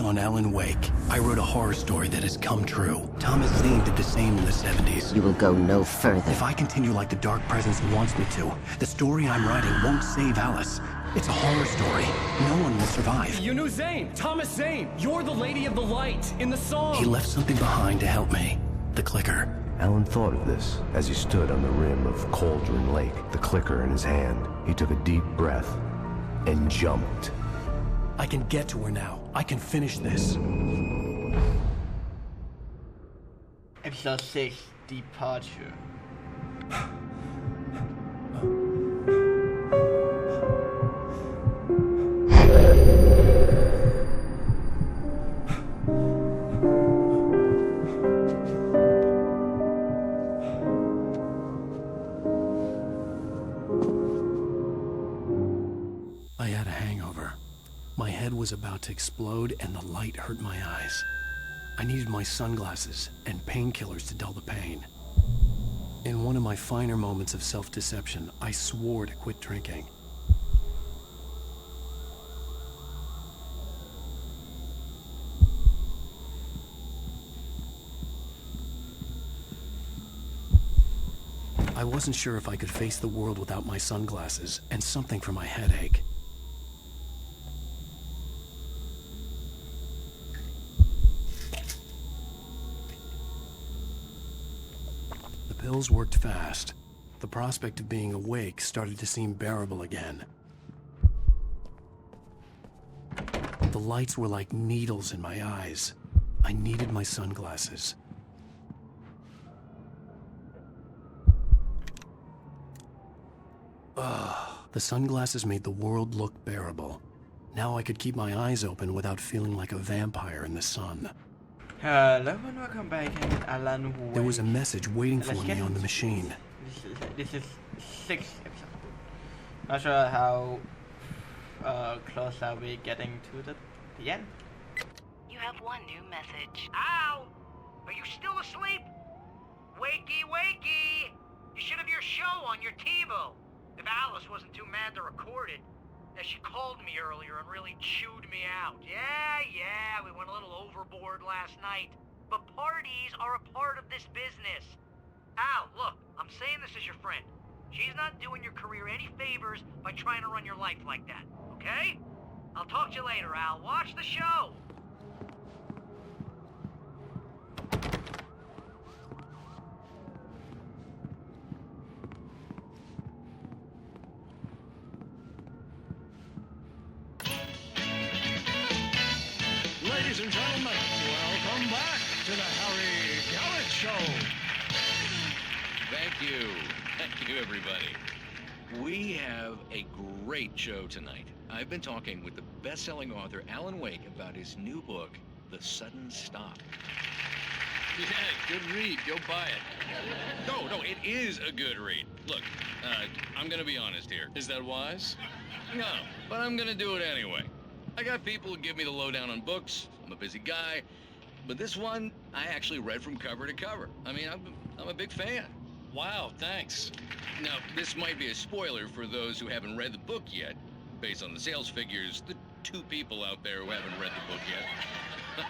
on Alan Wake. I wrote a horror story that has come true. Thomas Zane did the same in the 70s. You will go no further. If I continue like the Dark Presence wants me to, the story I'm writing won't save Alice. It's a horror story. No one will survive. You knew Zane! Thomas Zane! You're the Lady of the Light in the song! He left something behind to help me. The clicker. Alan thought of this as he stood on the rim of Cauldron Lake, the clicker in his hand. He took a deep breath and jumped. I can get to her now. I can finish this. Episode 6, Departure. I had a hangover. My head was about to explode and the light hurt my eyes. I needed my sunglasses and painkillers to dull the pain. In one of my finer moments of self-deception, I swore to quit drinking. I wasn't sure if I could face the world without my sunglasses and something for my headache. The pills worked fast. The prospect of being awake started to seem bearable again. The lights were like needles in my eyes. I needed my sunglasses. The sunglasses made the world look bearable. Now I could keep my eyes open without feeling like a vampire in the sun. Hello and welcome back again, Alan Wake. There was a message waiting for Let's me get on the into machine. This is 6th episode. Not sure how close are we getting to the end. You have one new message. Al! Are you still asleep? Wakey, wakey! You should have your show on your TiVo. If Alice wasn't too mad to record it. As she called me earlier and really chewed me out. Yeah, we went a little overboard last night. But parties are a part of this business. Al, look, I'm saying this as your friend. She's not doing your career any favors by trying to run your life like that, okay? I'll talk to you later, Al. Watch the show! Ladies and gentlemen, welcome back to the Harry Garrett Show. Thank you. Thank you, everybody. We have a great show tonight. I've been talking with the best-selling author Alan Wake about his new book, The Sudden Stop. Yeah, good read. Go buy it. No, it is a good read. Look, I'm gonna be honest here. Is that wise? No, but I'm gonna do it anyway. I got people who give me the lowdown on books. I'm a busy guy. But this one, I actually read from cover to cover. I mean, I'm a big fan. Wow, thanks. Now, this might be a spoiler for those who haven't read the book yet. Based on the sales figures, the 2 people out there who haven't read the book yet.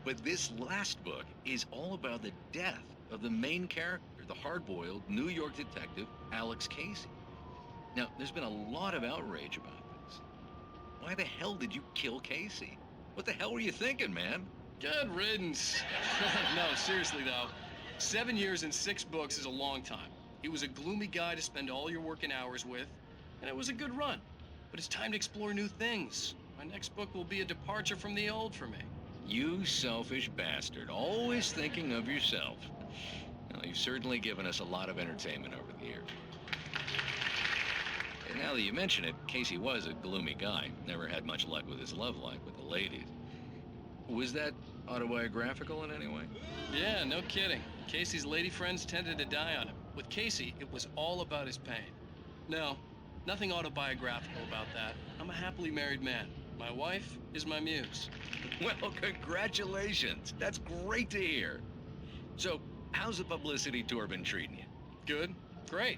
But this last book is all about the death of the main character, the hard-boiled New York detective, Alex Casey. Now, there's been a lot of outrage about this. Why the hell did you kill Casey? What the hell were you thinking, man? Good riddance. No, seriously though. 7 years and 6 books is a long time. He was a gloomy guy to spend all your working hours with, and it was a good run. But it's time to explore new things. My next book will be a departure from the old for me. You selfish bastard, always thinking of yourself. Well, you've certainly given us a lot of entertainment over the years. And now that you mention it, Casey was a gloomy guy. Never had much luck with his love life with the ladies. Was that autobiographical in any way? Yeah, no kidding. Casey's lady friends tended to die on him. With Casey, it was all about his pain. No, nothing autobiographical about that. I'm a happily married man. My wife is my muse. Well, congratulations. That's great to hear. So, how's the publicity tour been treating you? Good, great.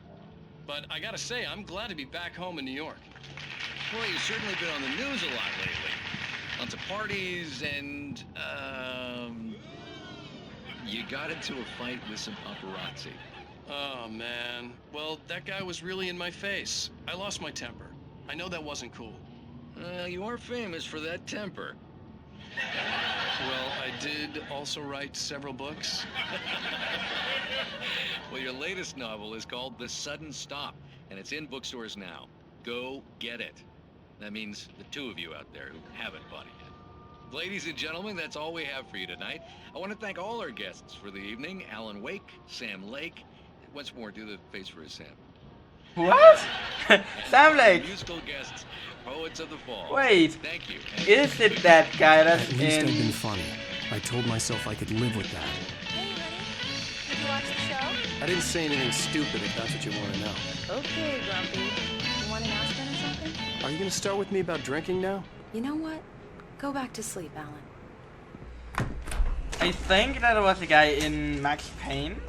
But I gotta say, I'm glad to be back home in New York. Well, you've certainly been on the news a lot lately. lots of parties, and, you got into a fight with some paparazzi. Oh, man. Well, that guy was really in my face. I lost my temper. I know that wasn't cool. You are famous for that temper. Well, I did also write several books. Well, your latest novel is called The Sudden Stop, and it's in bookstores now. Go get it. That means the two of you out there who haven't bought it yet. Ladies and gentlemen, that's all we have for you tonight. I want to thank all our guests for the evening. Alan Wake, Sam Lake. Once more, do the face for a Sam. What? Sam Lake. Musical guests, Poets of the Fall. Wait. Thank you. Is it that guy that's At least I've been in... funny. I told myself I could live with that. Hey, ready? Did you watch the show? I didn't say anything stupid if that's what you want to know. Okay, Grumpy. You want an aspirin or something? Are you going to start with me about drinking now? You know what? Go back to sleep, Alan. I think that was the guy in Max Payne.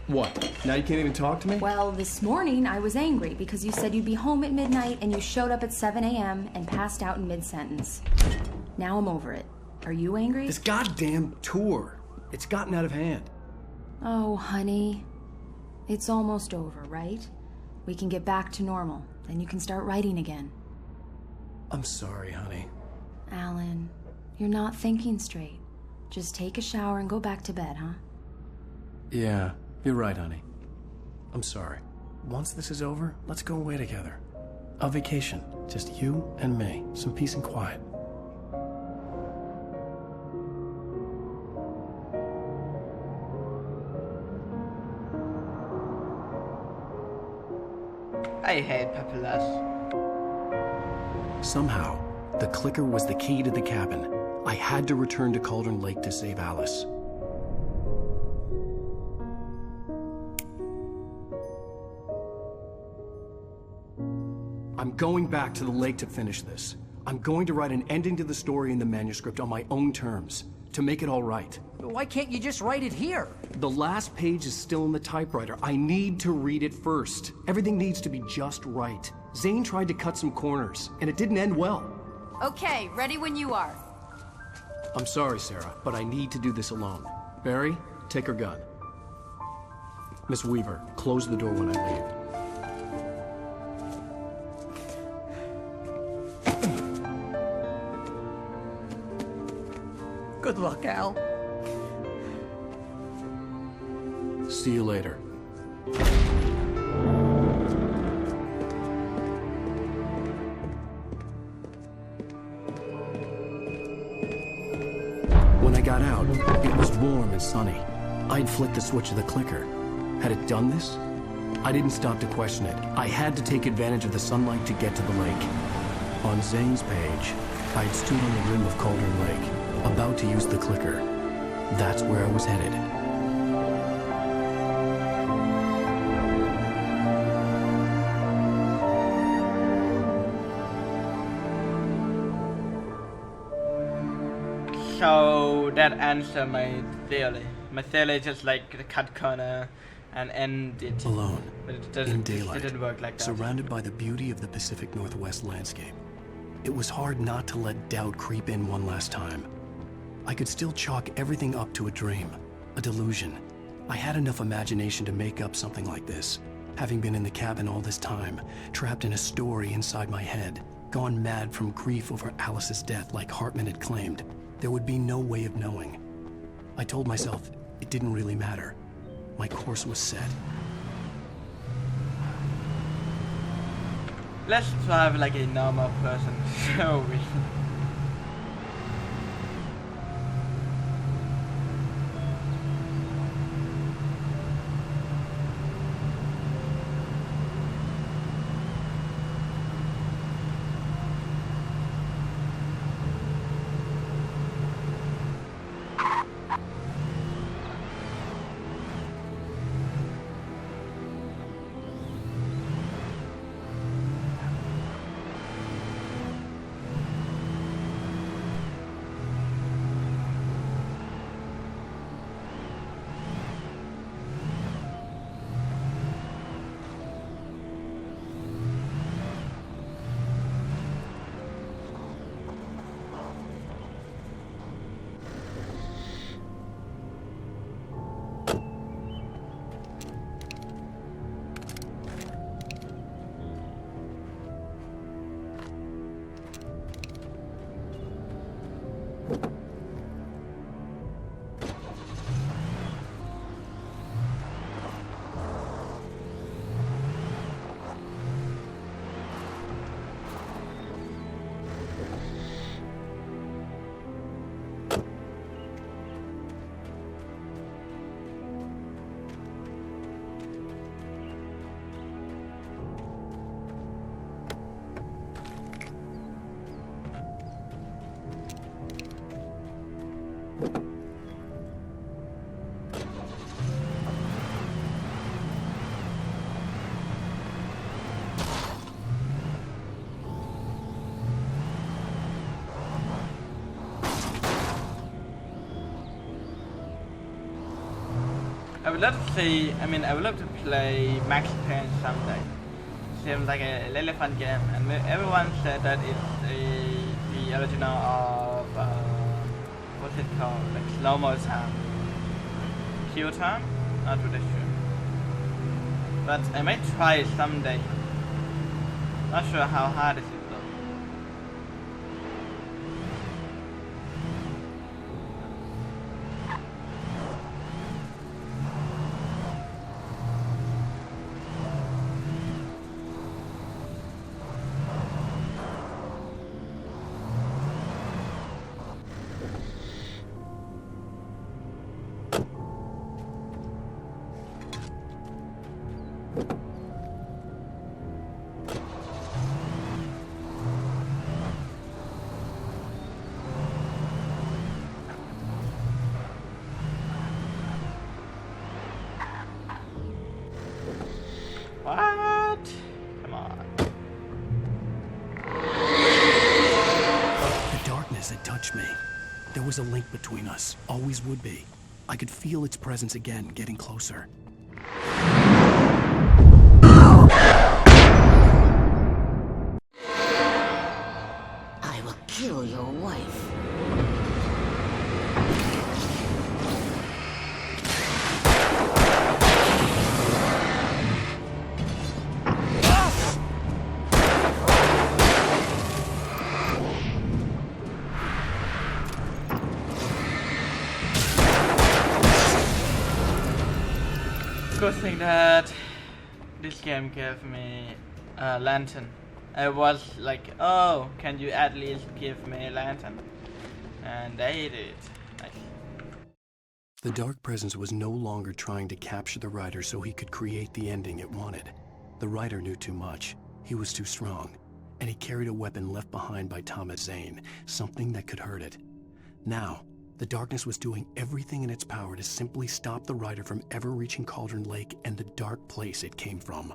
What? Now you can't even talk to me? Well, this morning I was angry because you said you'd be home at midnight and you showed up at 7 a.m. and passed out in mid-sentence. Now I'm over it. Are you angry? This goddamn tour. It's gotten out of hand. Oh, honey. It's almost over, right? We can get back to normal. Then you can start writing again. I'm sorry, honey. Alan, you're not thinking straight. Just take a shower and go back to bed, huh? Yeah, you're right, honey. I'm sorry. Once this is over, let's go away together. A vacation. Just you and me. Some peace and quiet. I hate paparazzi. Somehow, the clicker was the key to the cabin. I had to return to Cauldron Lake to save Alice. I'm going back to the lake to finish this. I'm going to write an ending to the story in the manuscript on my own terms, to make it all right. Why can't you just write it here? The last page is still in the typewriter. I need to read it first. Everything needs to be just right. Zane tried to cut some corners, and it didn't end well. Okay, ready when you are. I'm sorry, Sarah, but I need to do this alone. Barry, take her gun. Miss Weaver, close the door when I leave. Good luck, Al. See you later. When I got out, it was warm and sunny. I'd flicked the switch of the clicker. Had it done this? I didn't stop to question it. I had to take advantage of the sunlight to get to the lake. On Zane's page, I'd stood on the rim of Cauldron Lake, about to use the clicker. That's where I was headed. So that answered my theory. My theory is just like the cut corner and end it. Alone, But it in doesn't, daylight, it didn't work like that. surrounded by the beauty of the Pacific Northwest landscape. It was hard not to let doubt creep in one last time. I could still chalk everything up to a dream, a delusion. I had enough imagination to make up something like this, having been in the cabin all this time, trapped in a story inside my head, gone mad from grief over Alice's death like Hartman had claimed. There would be no way of knowing. I told myself it didn't really matter. My course was set. Let's drive like a normal person, shall we? I would love to see. I mean, I would love to play Max Payne someday. Seems like a really fun game, and everyone said that it's the original of what's it called, like slow-mo time, kill time. Not really sure, but I might try it someday. Not sure how hard is it though. What? Come on. The darkness had touched me. There was a link between us, always would be. I could feel its presence again, getting closer. I will kill your wife. Good thing that this game gave me a lantern. I was like, oh, can you at least give me a lantern? And they did. Nice. The dark presence was no longer trying to capture the writer so he could create the ending it wanted. The writer knew too much. He was too strong. And he carried a weapon left behind by Thomas Zane, something that could hurt it. Now, the darkness was doing everything in its power to simply stop the writer from ever reaching Cauldron Lake and the dark place it came from.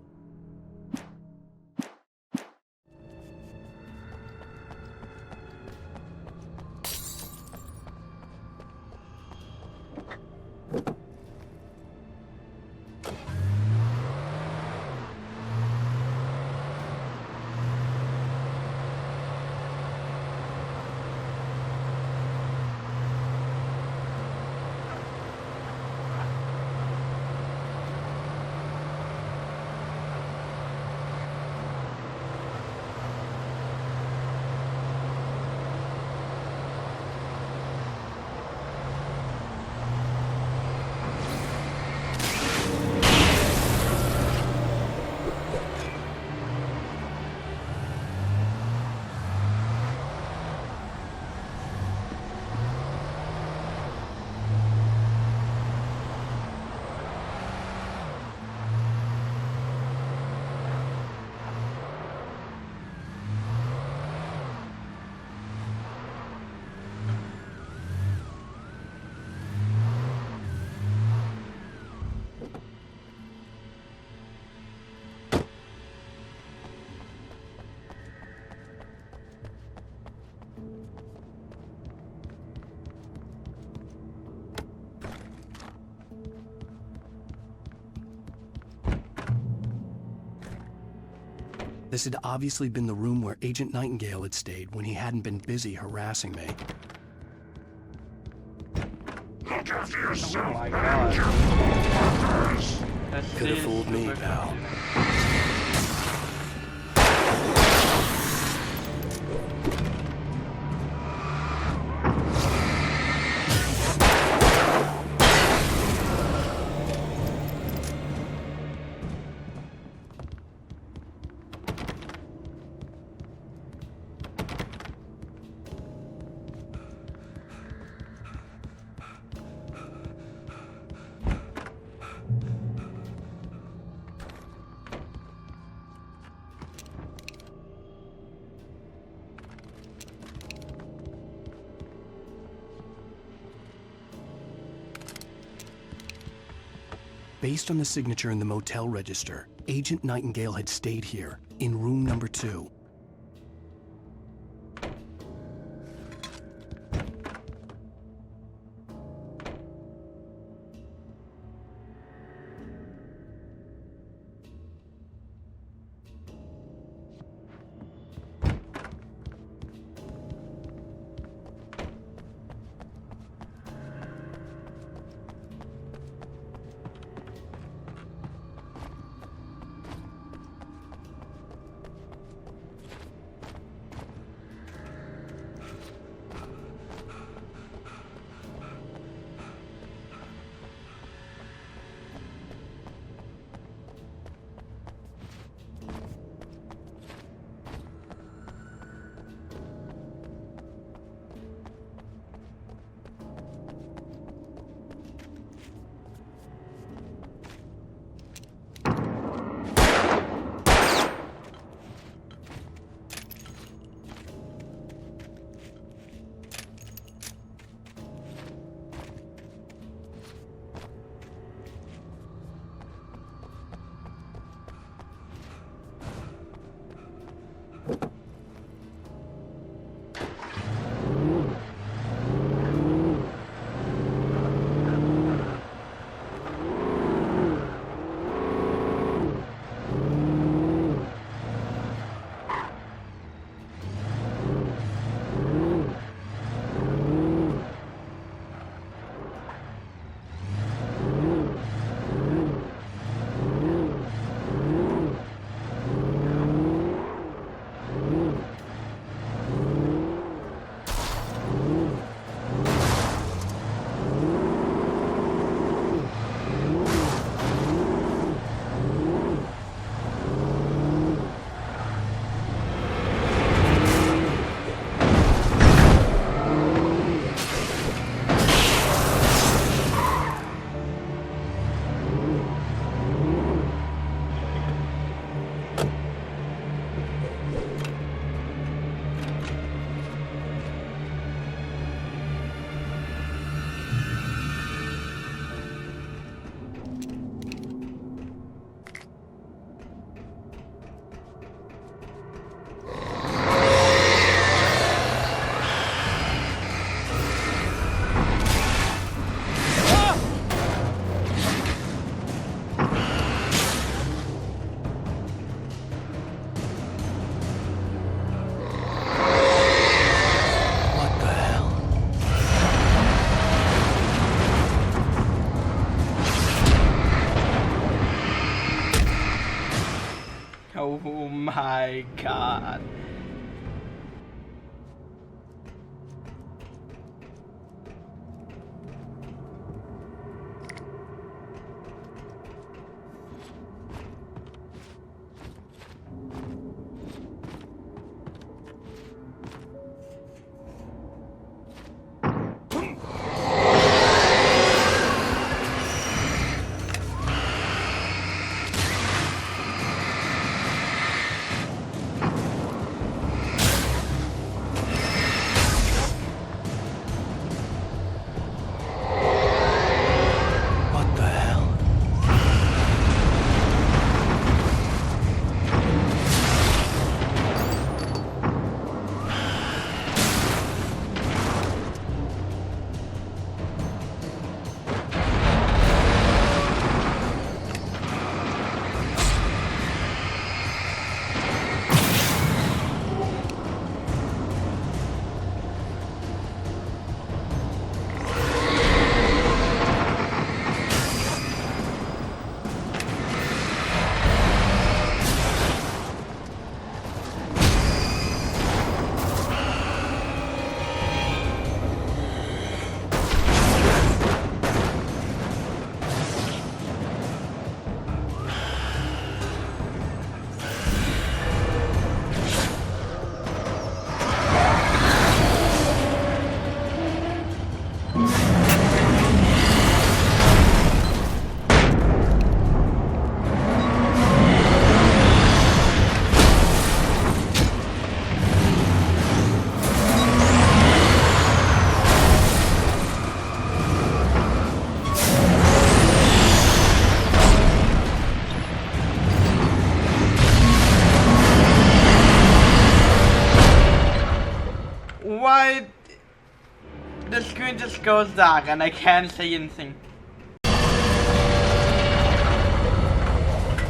This had obviously been the room where Agent Nightingale had stayed when he hadn't been busy harassing me. Look after yourself. Oh my god. Could have fooled me, pal. Based on the signature in the motel register, Agent Nightingale had stayed here, in room number 2. my god. Why? The screen just goes dark and I can't say anything.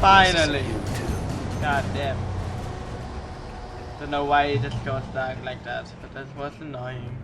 Finally. God damn. Don't know why it just goes dark like that, but that was annoying.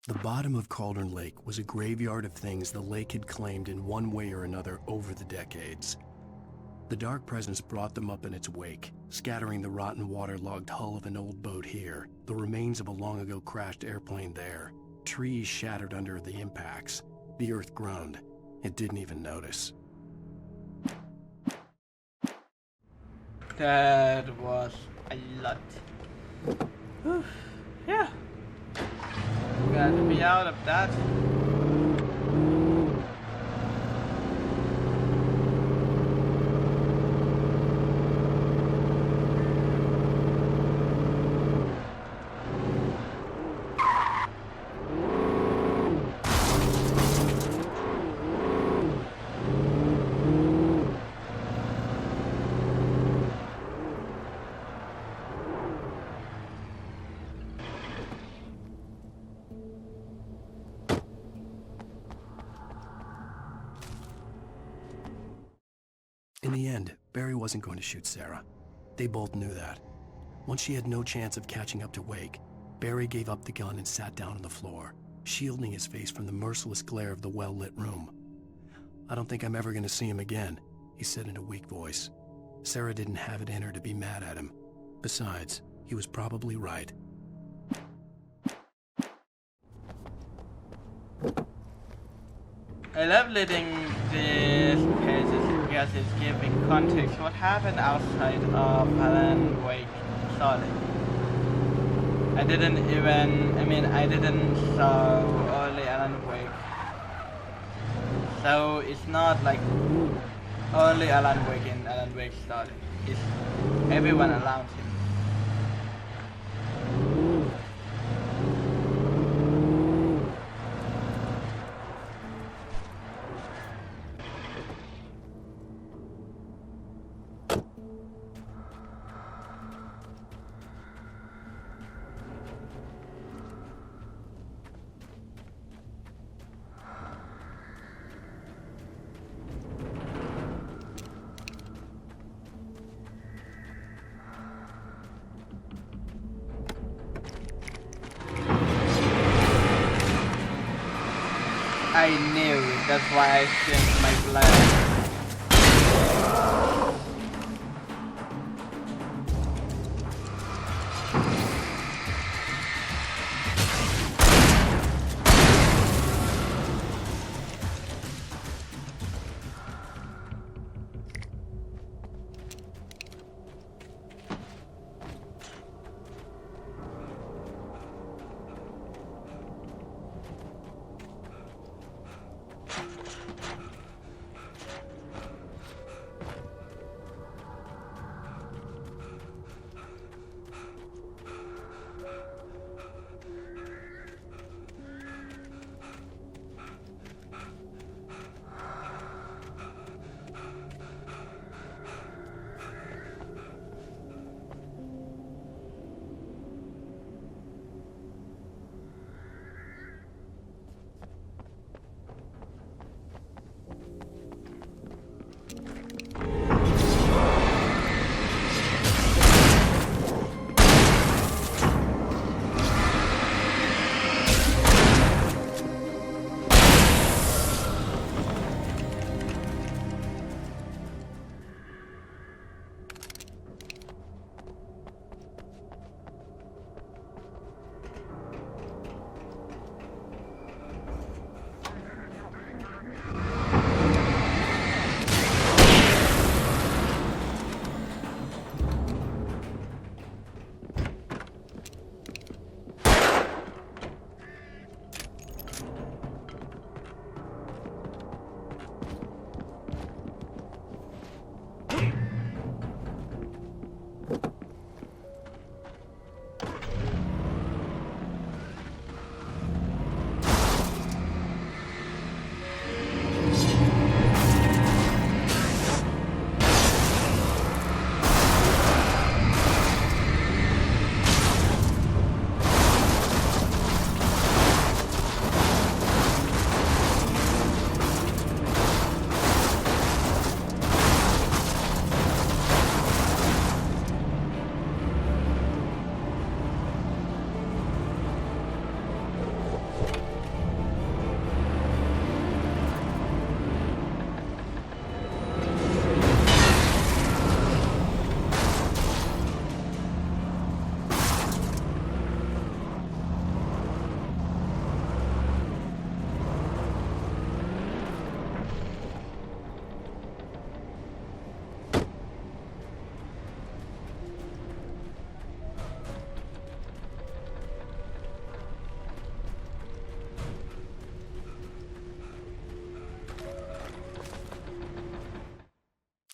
The bottom of Cauldron Lake was a graveyard of things the lake had claimed in one way or another over the decades. The dark presence brought them up in its wake, scattering the rotten waterlogged hull of an old boat here, the remains of a long-ago crashed airplane there, trees shattered under the impacts. The earth groaned. It didn't even notice. That was a lot. Whew. Yeah. Glad to be out of that. In the end, Barry wasn't going to shoot Sarah. They both knew that. Once she had no chance of catching up to Wake, Barry gave up the gun and sat down on the floor, shielding his face from the merciless glare of the well-lit room. "I don't think I'm ever going to see him again," he said in a weak voice. Sarah didn't have it in her to be mad at him. Besides, he was probably right. I love letting these cases because it's giving context what happened outside of Alan Wake Solid. I didn't saw early Alan Wake. So it's not like early Alan Wake and Alan Wake Solid. It's everyone around him. I knew, that's why I changed my plan.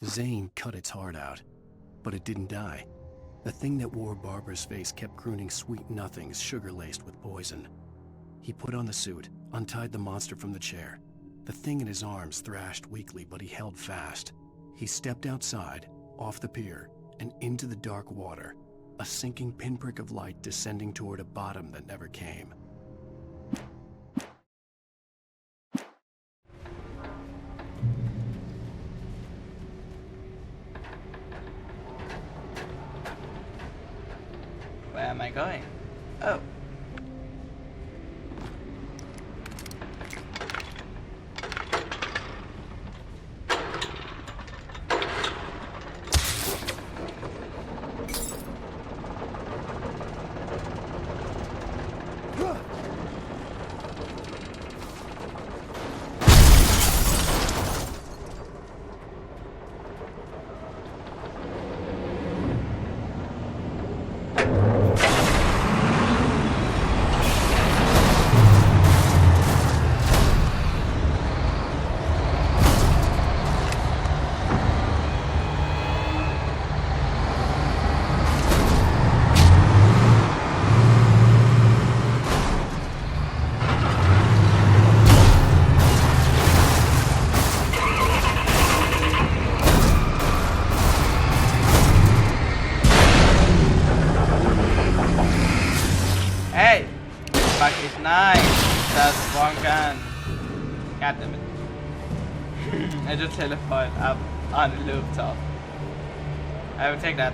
Zane cut its heart out, but it didn't die. The thing that wore Barbara's face kept crooning sweet nothings sugar-laced with poison. He put on the suit, untied the monster from the chair. The thing in his arms thrashed weakly, but he held fast. He stepped outside, off the pier, and into the dark water, a sinking pinprick of light descending toward a bottom that never came. Where am I going? Oh. Hey! Fuck is nice! That's one gun. God damn it. I just teleport up on the rooftop. I will take that.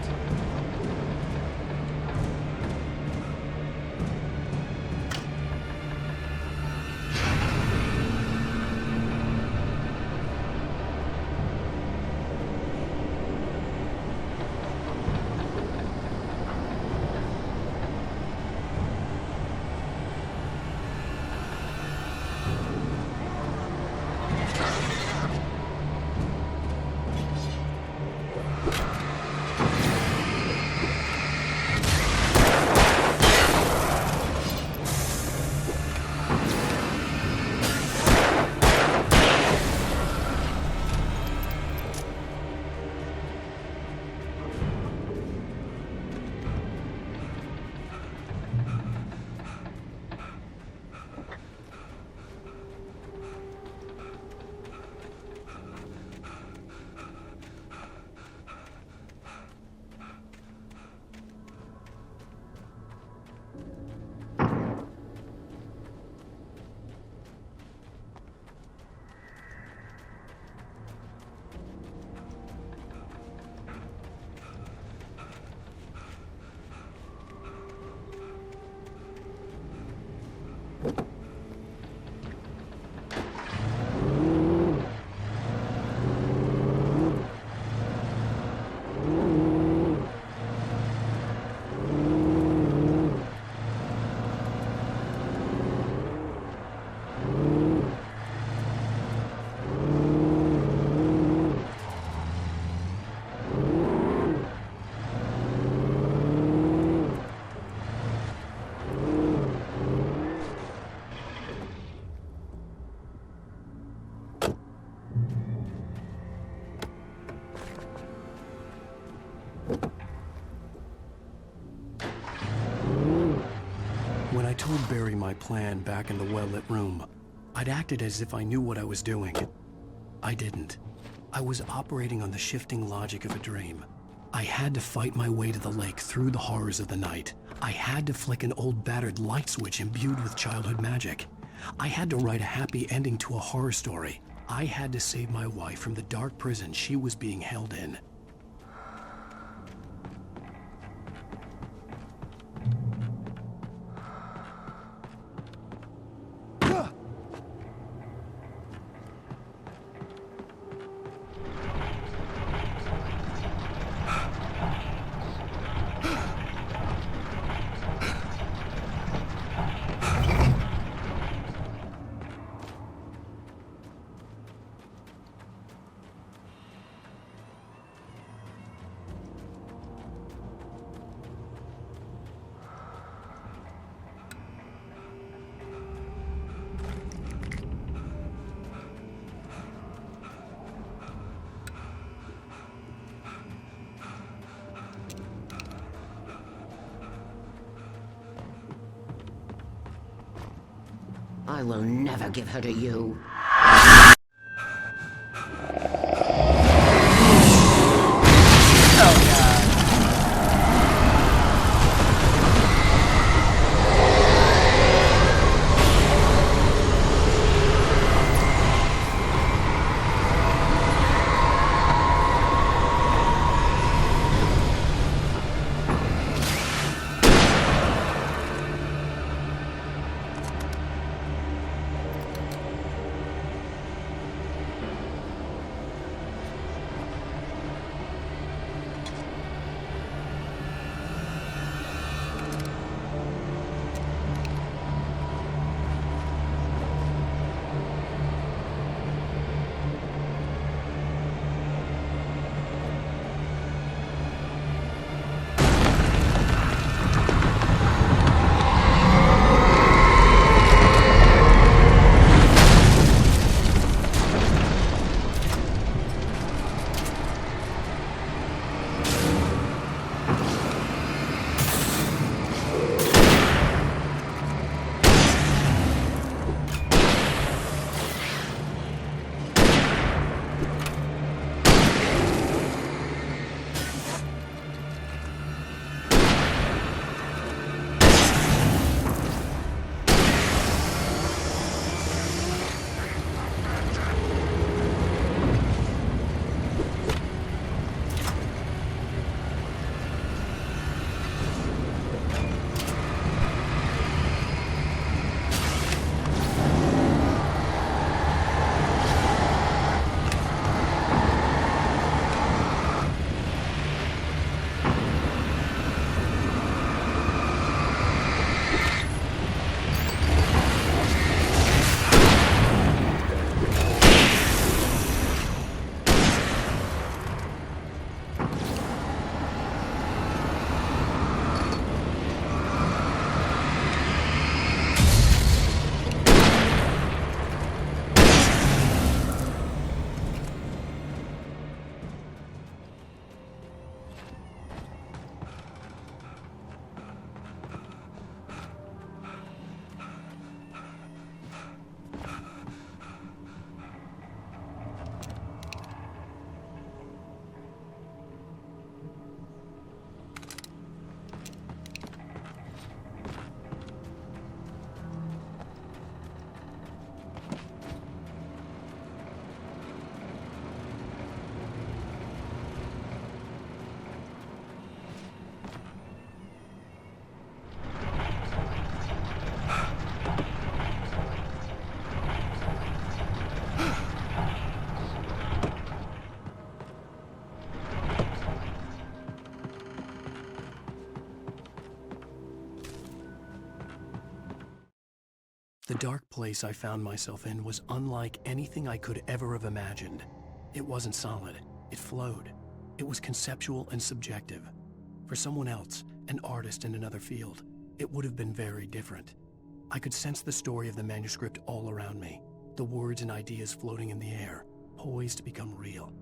When I told Barry my plan back in the well-lit room, I'd acted as if I knew what I was doing. I didn't. I was operating on the shifting logic of a dream. I had to fight my way to the lake through the horrors of the night. I had to flick an old battered light switch imbued with childhood magic. I had to write a happy ending to a horror story. I had to save my wife from the dark prison she was being held in. I will never give her to you. The dark place I found myself in was unlike anything I could ever have imagined. It wasn't solid. It flowed. It was conceptual and subjective. For someone else, an artist in another field, it would have been very different. I could sense the story of the manuscript all around me, the words and ideas floating in the air, poised to become real.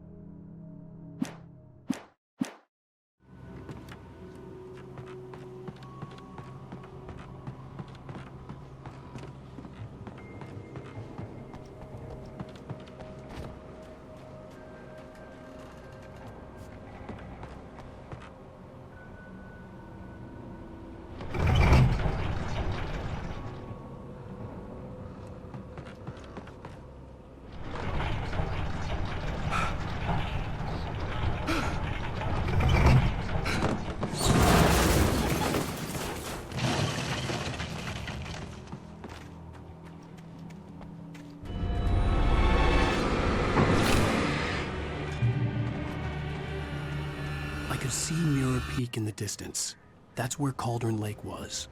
I could see Mirror Peak in the distance. That's where Cauldron Lake was.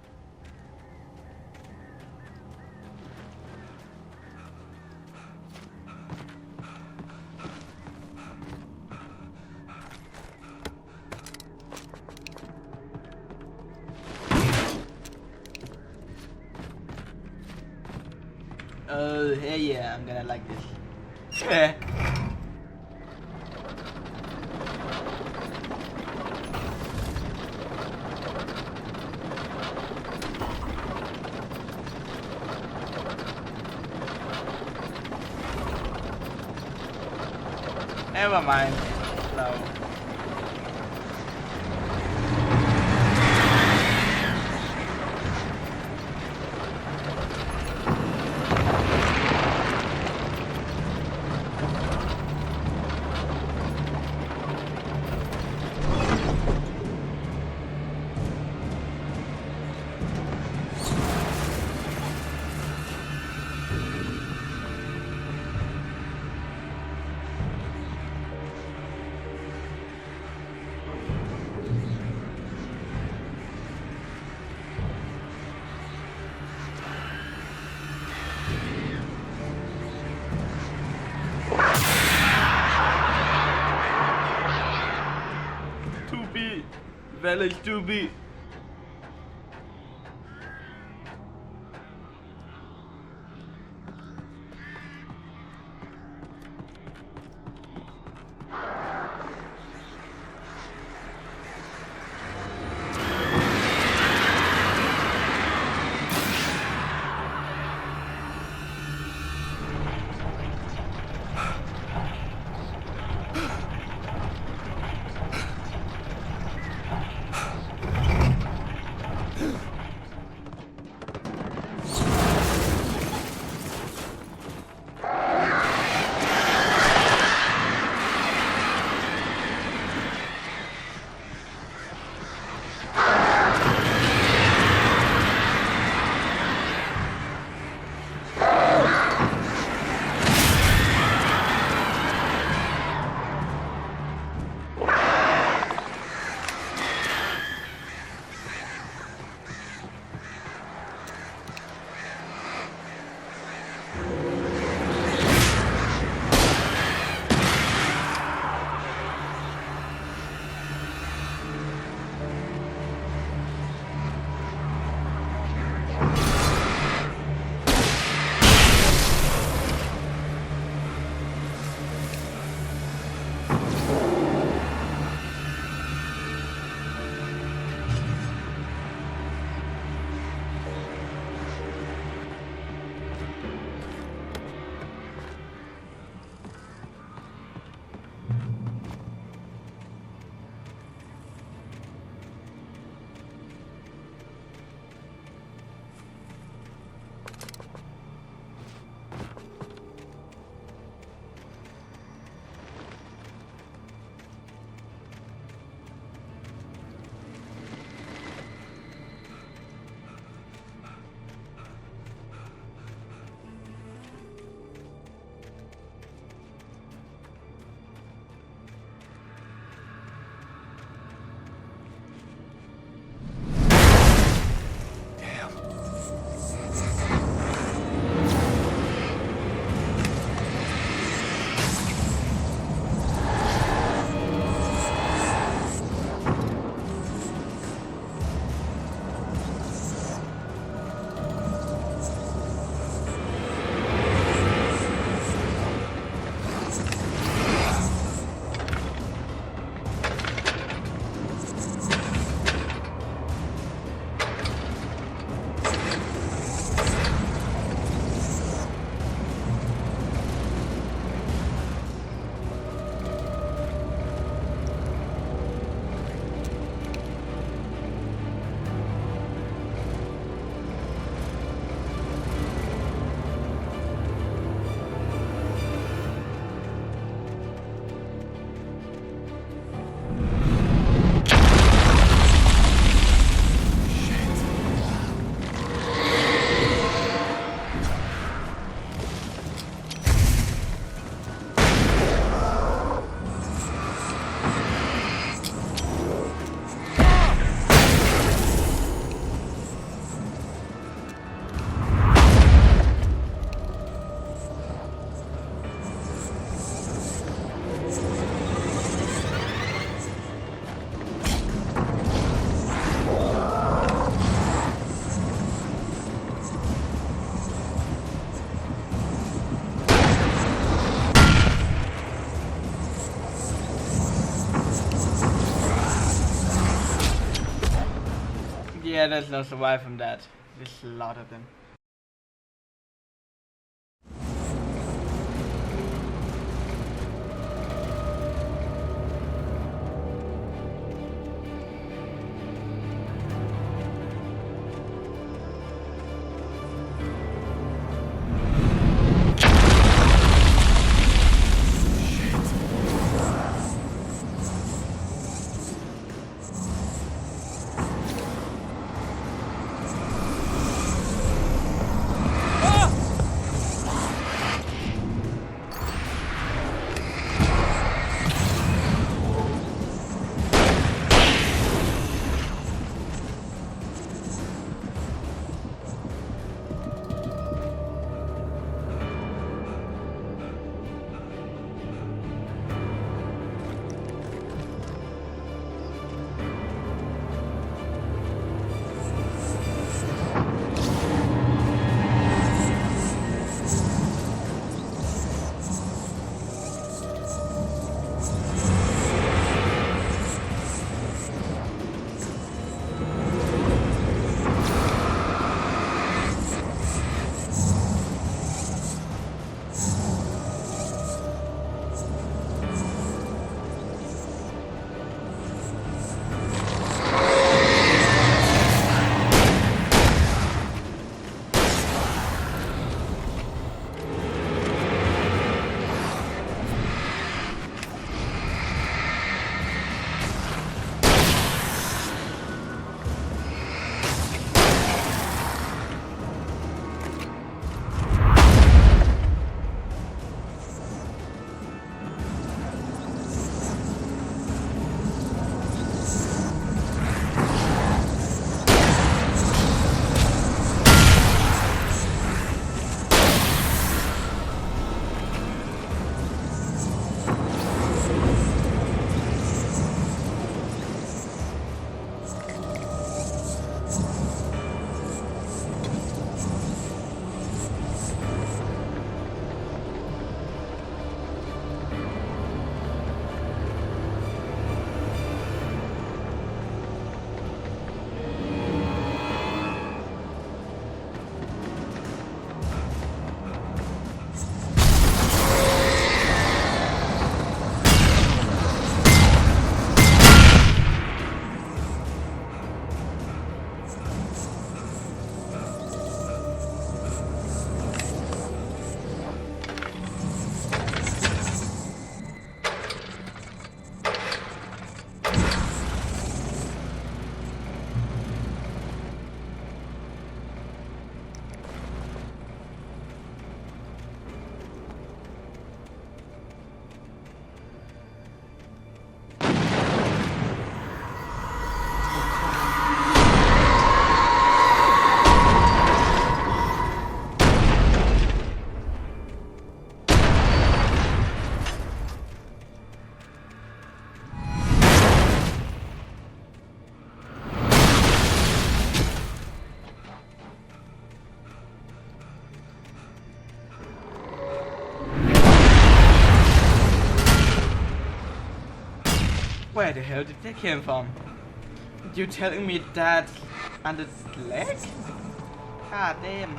Oh, hey, yeah, I'm gonna like this. Yeah. Never mind. So. Village to be. Yeah, there's no survive from that. There's a lot of them. Where the hell did that came from? You telling me that under the leg? God damn.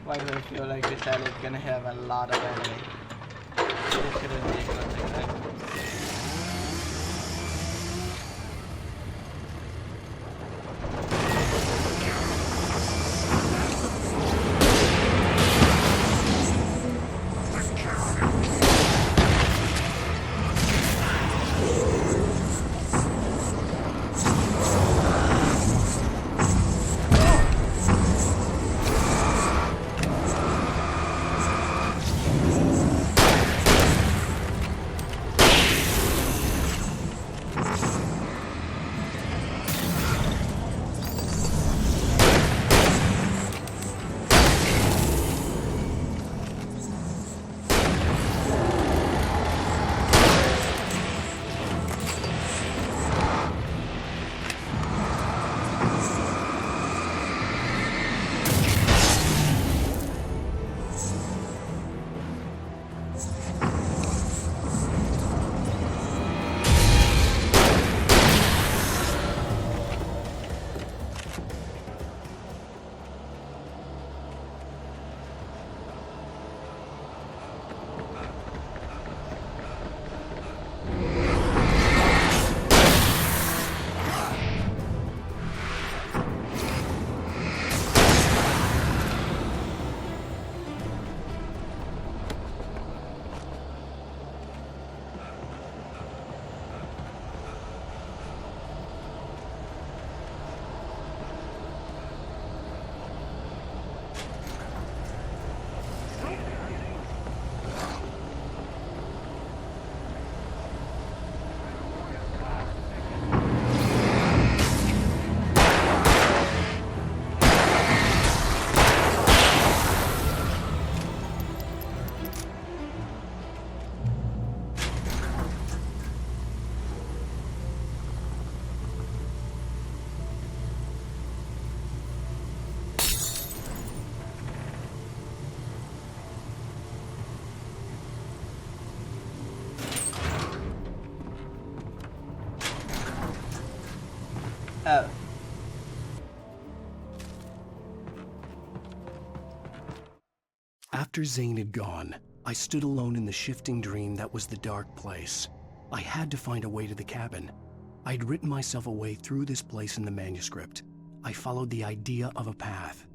Why do I feel like this island is gonna have a lot of enemy? This shouldn't be a good thing, right? Oh. After Zane had gone, I stood alone in the shifting dream that was the dark place. I had to find a way to the cabin. I'd written myself a way through this place in the manuscript. I followed the idea of a path.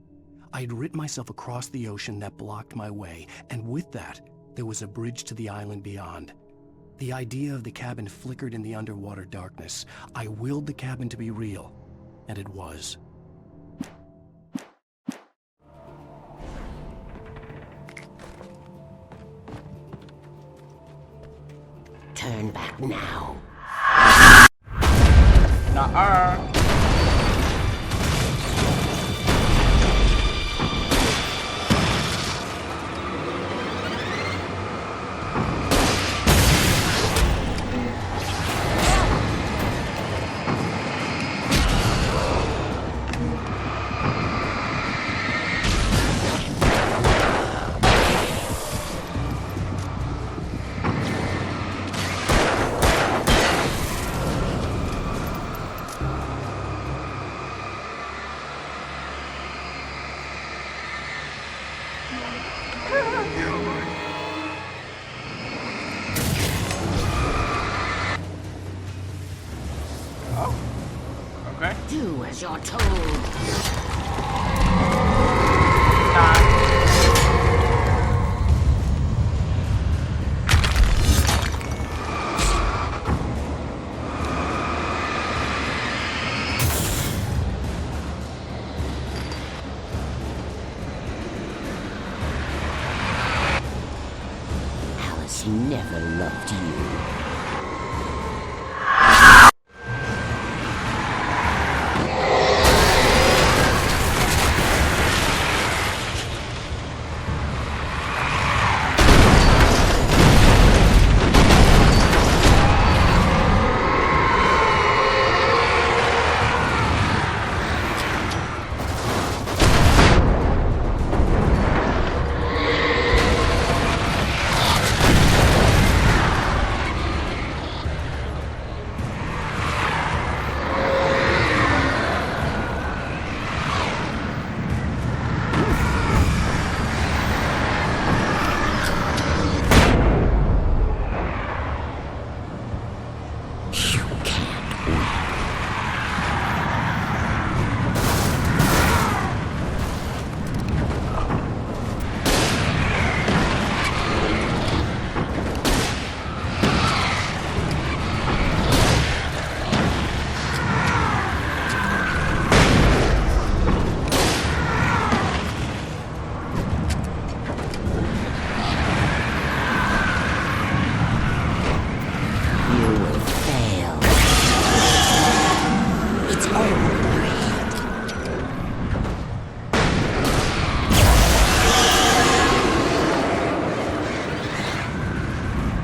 I'd written myself across the ocean that blocked my way, and with that, there was a bridge to the island beyond. The idea of the cabin flickered in the underwater darkness. I willed the cabin to be real, and it was. Turn back now. Nuh-uh. Do as you're told. never loved you.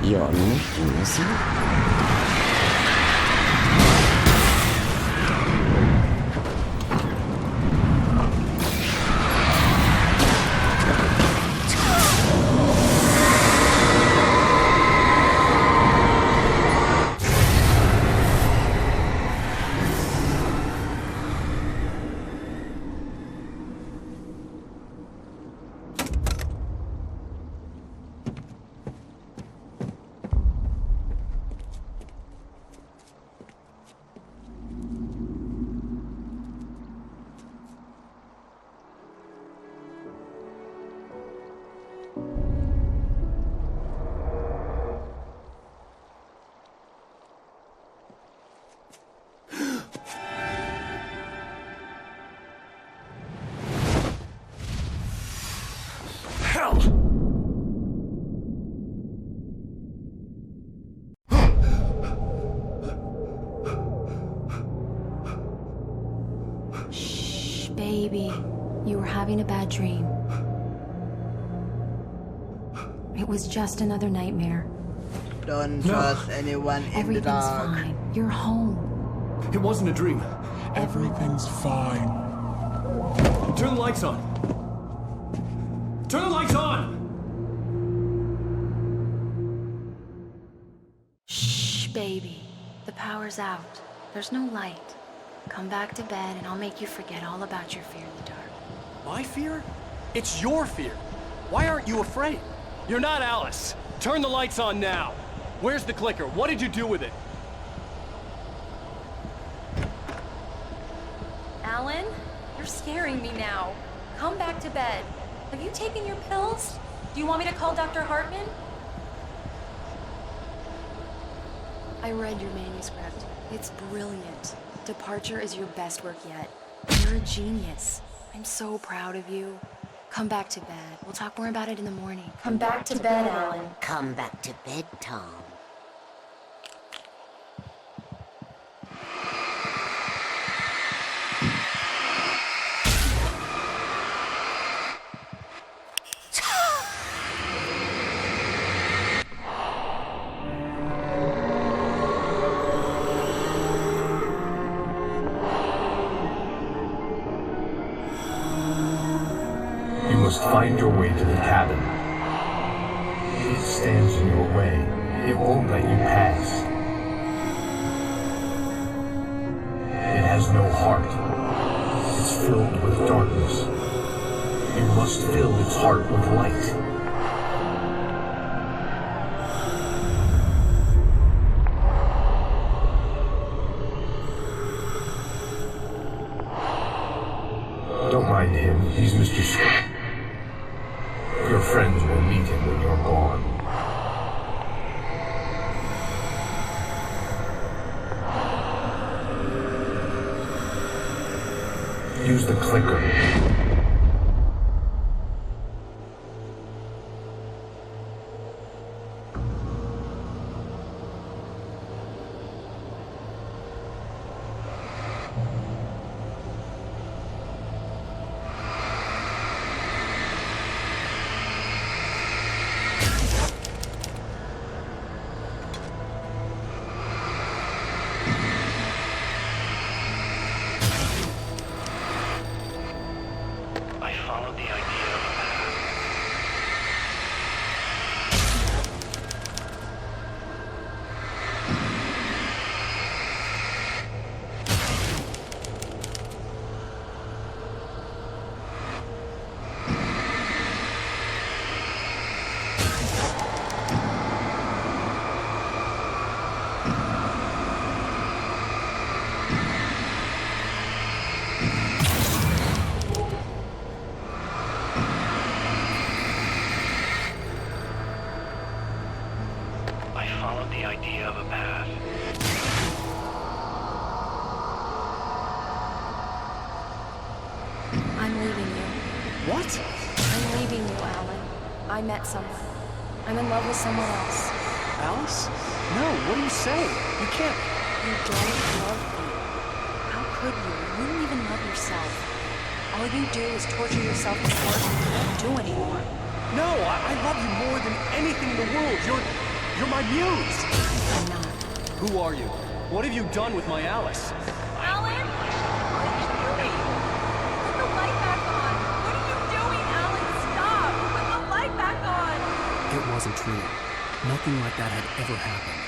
You're refusing? Shh, baby. You were having a bad dream. It was just another nightmare. Don't trust anyone in the Everything's dark. fine. You're home. It wasn't a dream. Everything's fine. Turn the lights on. Turn the lights on! Shh, baby. The power's out. There's no light. Come back to bed and I'll make you forget all about your fear in the dark. My fear? It's your fear. Why aren't you afraid? You're not Alice. Turn the lights on now. Where's the clicker? What did you do with it? Alan, you're scaring me now. Come back to bed. Have you taken your pills? Do you want me to call Dr. Hartman? I read your manuscript. It's brilliant. Departure is your best work yet. You're a genius. I'm so proud of you. Come back to bed. We'll talk more about it in the morning. Come back to bed, Alan. Come back to bed, Tom. You must find your way to the cabin. If it stands in your way, it won't let you pass. It has no heart. It's filled with darkness. You must fill its heart with light. Don't mind him, he's Mr. Scott. Your friends will meet him when you're gone. Use the clicker. What? I'm leaving you, Alan. I met someone. I'm in love with someone else. Alice? No, what are you saying? You can't... You don't love me. How could you? You don't even love yourself. All you do is torture yourself with work you don't do anymore. No, I love you more than anything in the world. You're my muse. I'm not. Who are you? What have you done with my Alice? Alan? What are you doing? Put the light back on. What are you doing, Alan? Stop! Put the light back on! It wasn't true. Nothing like that had ever happened.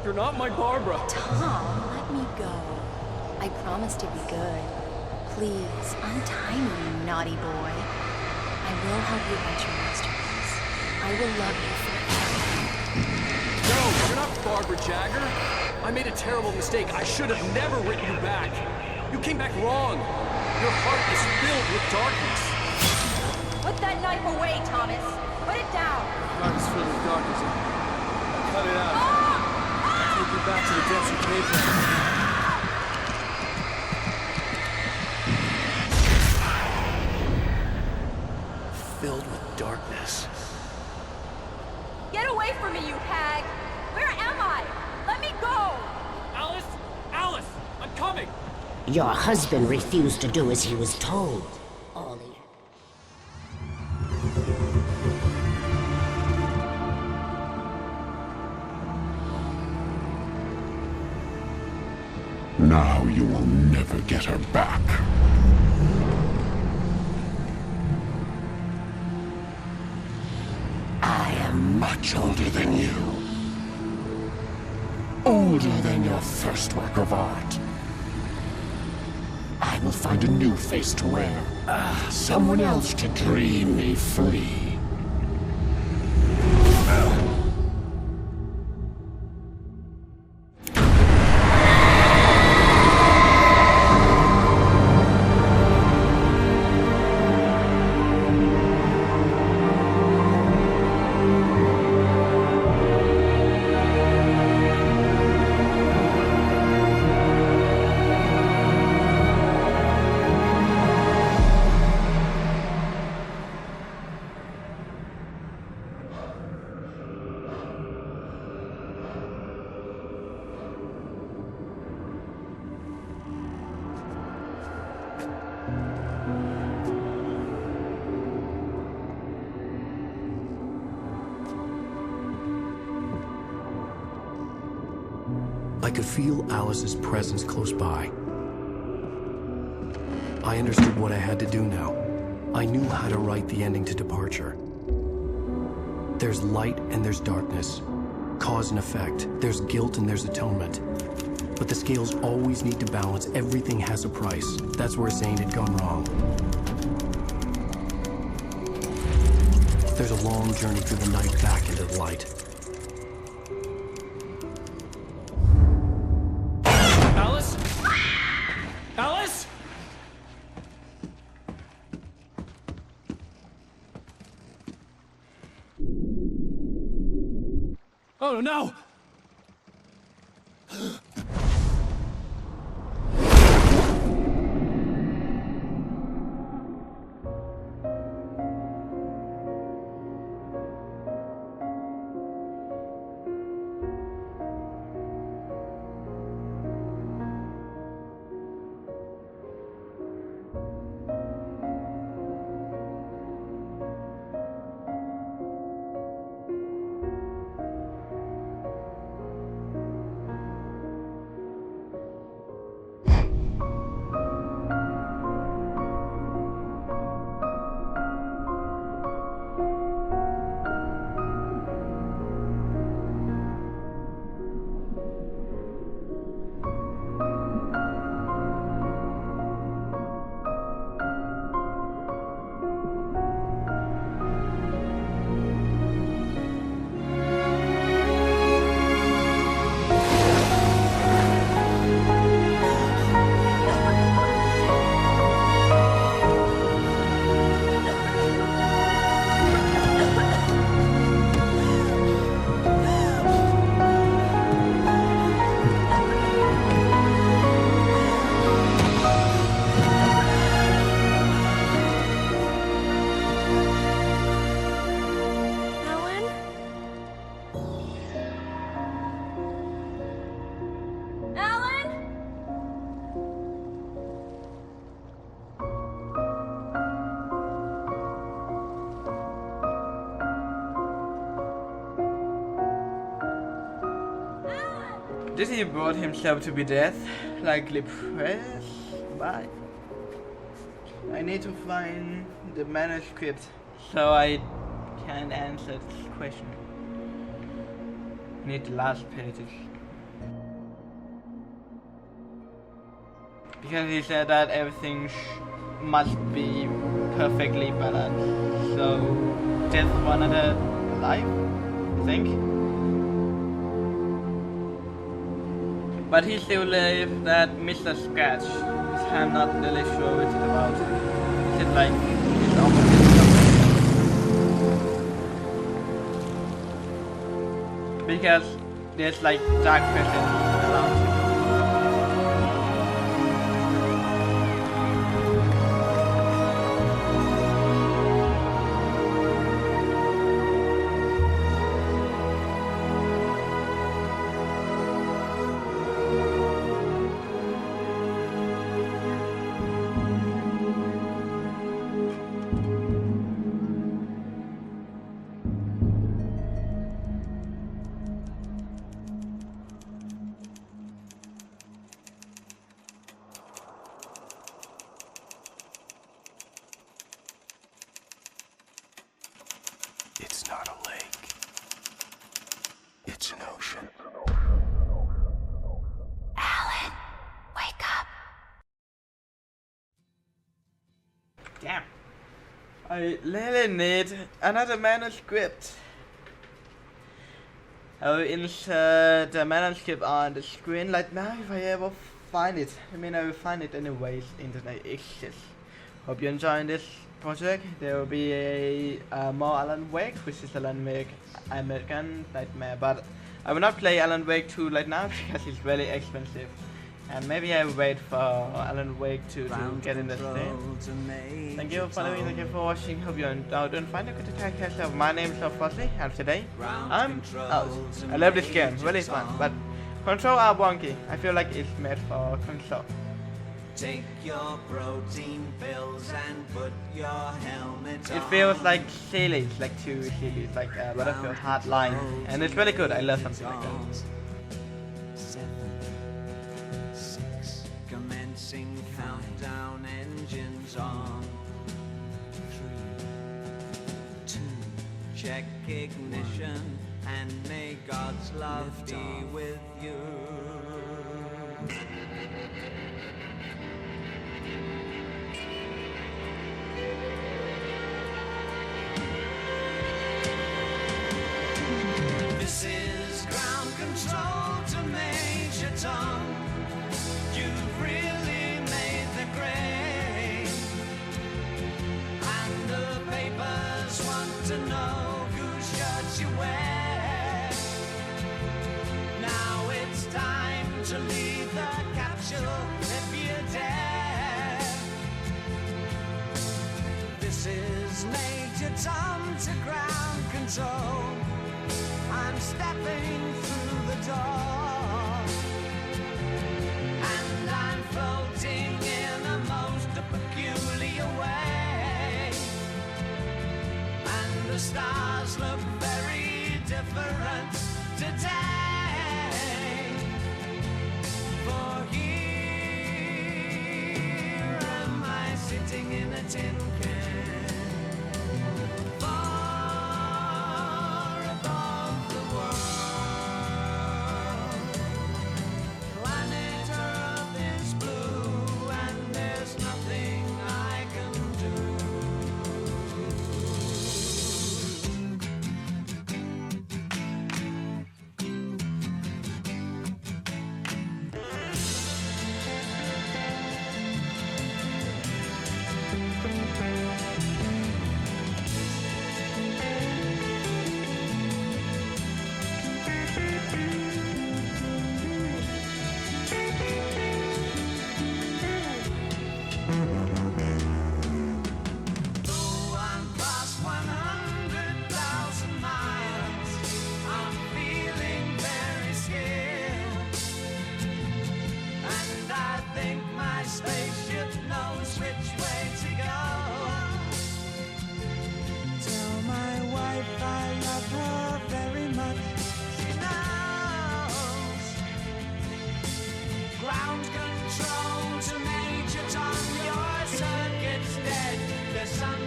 You're not my Barbara. Tom, let me go. I promise to be good. Please, untie me, you naughty boy. I will help you write your masterpiece. I will love you forever. No, you're not Barbara Jagger. I made a terrible mistake. I should have never written you back. You came back wrong. Your heart is filled with darkness. Put that knife away, Thomas. Put it down. Your heart is filled with darkness. Cut it out. Take you back to the depths you came from. Filled with darkness. Get away from me, you hag! Where am I? Let me go! Alice! Alice! I'm coming! Your husband refused to do as he was told, Ollie. Now you will never get her back. I am much older than you. Older than your first work of art. I will find a new face to wear. Someone else to dream me free. I could feel Alice's presence close by. I understood what I had to do now. I knew how to write the ending to Departure. There's light and there's darkness. Cause and effect. There's guilt and there's atonement. But the scales always need to balance. Everything has a price. That's where Zane had gone wrong. There's a long journey through the night back into the light. Alice? Alice? Oh no! Did he brought himself to be death? Likely press? Why? I need to find the manuscript so I can answer this question. Need the last pages. Because he said that everything must be perfectly balanced. So, death wanted a life, I think. But he still believes that Mr. Scratch, which I'm not really sure what it's about. Is it like his opposite? Because there's like dark presence around him. It's not a lake. It's an ocean. Alan, wake up. Damn. I really need another manuscript. I will insert the manuscript on the screen right now if I ever find it. I mean, I will find it anyways. Internet exists. Hope you enjoyed this project. There will be a more Alan Wake, which is Alan Wake American Nightmare, but I will not play Alan Wake 2 right now because it's really expensive. And maybe I will wait for Alan Wake 2 to get in the state. Thank you for following, thank you for watching. Hope you don't find a good attack yourself. My name is Fuzzy, and today I'm out. I love this game, really fun, but control are wonky. I feel like it's made for console. Take your protein pills and put your helmet on. It feels like silly, it's like too silly, it's like a Battlefield Hardline, and it's really good. I love something like that. 7, 6, commencing countdown, engines on. 3, 2, check ignition, and may God's love be with you. This is ground control to Major Tom. You've really made the grade, and the papers want to know whose shirt you wear. Now it's time to leave the capsule if you dare. This is Major Tom to ground control. I'm stepping through the door, and I'm floating in a most peculiar way, and the stars look very different today. For here am I sitting in a tin can.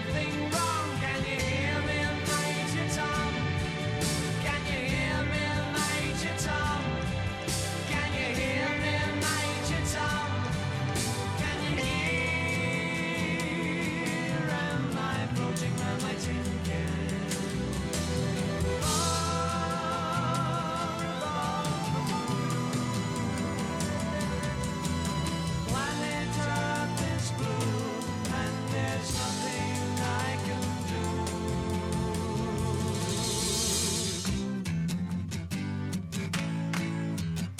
thing